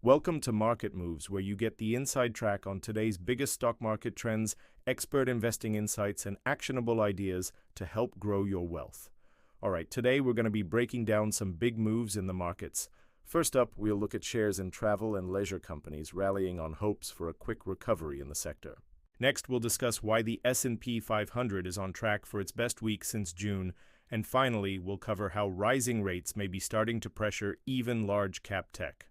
Welcome to Market Moves, where you get the inside track on today's biggest stock market trends, expert investing insights, and actionable ideas to help grow your wealth. All right, today we're going to be breaking down some big moves in the markets. First up, we'll look at shares in travel and leisure companies rallying on hopes for a quick recovery in the sector. Next, we'll discuss why the S&P 500 is on track for its best week since June. And finally, we'll cover how rising rates may be starting to pressure even large-cap tech.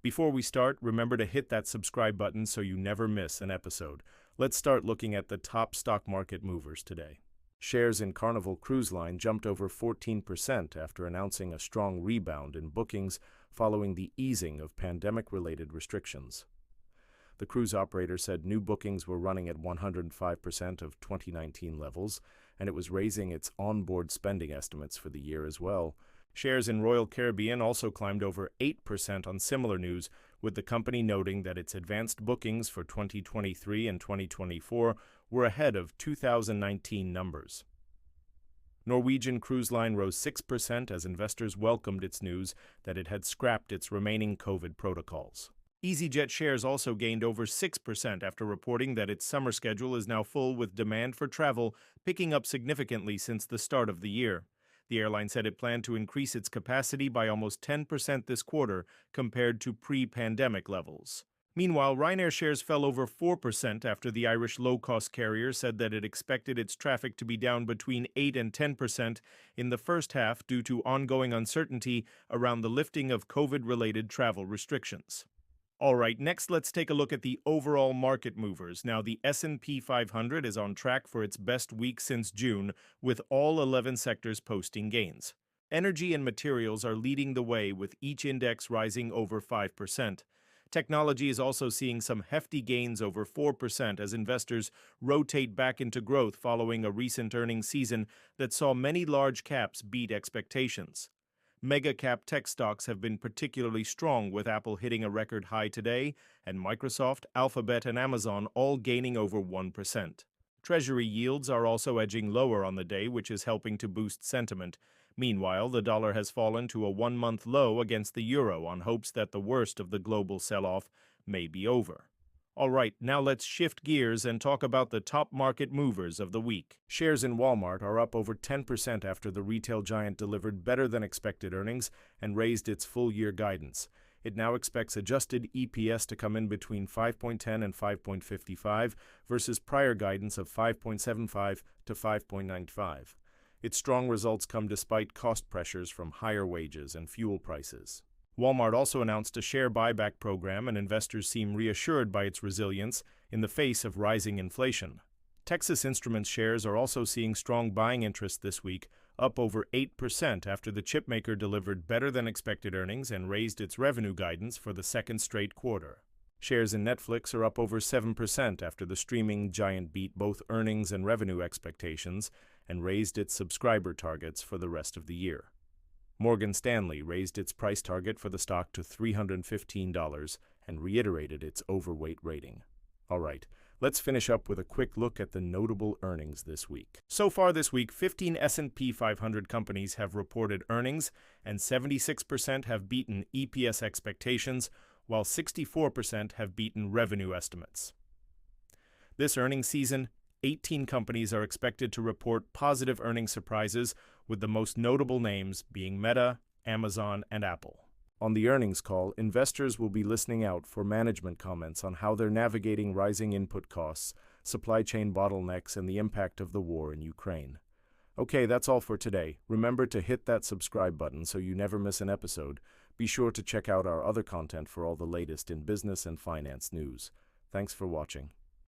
Before we start, remember to hit that subscribe button so you never miss an episode. Let's start looking at the top stock market movers today. Shares in Carnival Cruise Line jumped over 14% after announcing a strong rebound in bookings following the easing of pandemic-related restrictions. The cruise operator said new bookings were running at 105% of 2019 levels, and it was raising its onboard spending estimates for the year as well. Shares in Royal Caribbean also climbed over 8% on similar news, with the company noting that its advanced bookings for 2023 and 2024 were ahead of 2019 numbers. Norwegian Cruise Line rose 6% as investors welcomed its news that it had scrapped its remaining COVID protocols. EasyJet shares also gained over 6% after reporting that its summer schedule is now full, with demand for travel picking up significantly since the start of the year. The airline said it planned to increase its capacity by almost 10% this quarter compared to pre-pandemic levels. Meanwhile, Ryanair shares fell over 4% after the Irish low-cost carrier said that it expected its traffic to be down between 8 and 10% in the first half due to ongoing uncertainty around the lifting of COVID-related travel restrictions. All right, next let's take a look at the overall market movers. Now, the S&P 500 is on track for its best week since June, with all 11 sectors posting gains. Energy and materials are leading the way, with each index rising over 5%. Technology is also seeing some hefty gains over 4% as investors rotate back into growth following a recent earnings season that saw many large caps beat expectations. Mega-cap tech stocks have been particularly strong, with Apple hitting a record high today, and Microsoft, Alphabet, and Amazon all gaining over 1%. Treasury yields are also edging lower on the day, which is helping to boost sentiment. Meanwhile, the dollar has fallen to a one-month low against the euro on hopes that the worst of the global sell-off may be over. All right, now let's shift gears and talk about the top market movers of the week. Shares in Walmart are up over 10% after the retail giant delivered better than expected earnings and raised its full-year guidance. It now expects adjusted EPS to come in between 5.10 and 5.55 versus prior guidance of 5.75 to 5.95. Its strong results come despite cost pressures from higher wages and fuel prices. Walmart also announced a share buyback program, and investors seem reassured by its resilience in the face of rising inflation. Texas Instruments shares are also seeing strong buying interest this week, up over 8% after the chipmaker delivered better than expected earnings and raised its revenue guidance for the second straight quarter. Shares in Netflix are up over 7% after the streaming giant beat both earnings and revenue expectations and raised its subscriber targets for the rest of the year. Morgan Stanley raised its price target for the stock to $315 and reiterated its overweight rating. All right, let's finish up with a quick look at the notable earnings this week. So far this week, 15 S&P 500 companies have reported earnings, and 76% have beaten EPS expectations, while 64% have beaten revenue estimates. This earnings season, 18 companies are expected to report positive earnings surprises, with the most notable names being Meta, Amazon, and Apple. On the earnings call, investors will be listening out for management comments on how they're navigating rising input costs, supply chain bottlenecks, and the impact of the war in Ukraine. Okay, that's all for today. Remember to hit that subscribe button so you never miss an episode. Be sure to check out our other content for all the latest in business and finance news. Thanks for watching.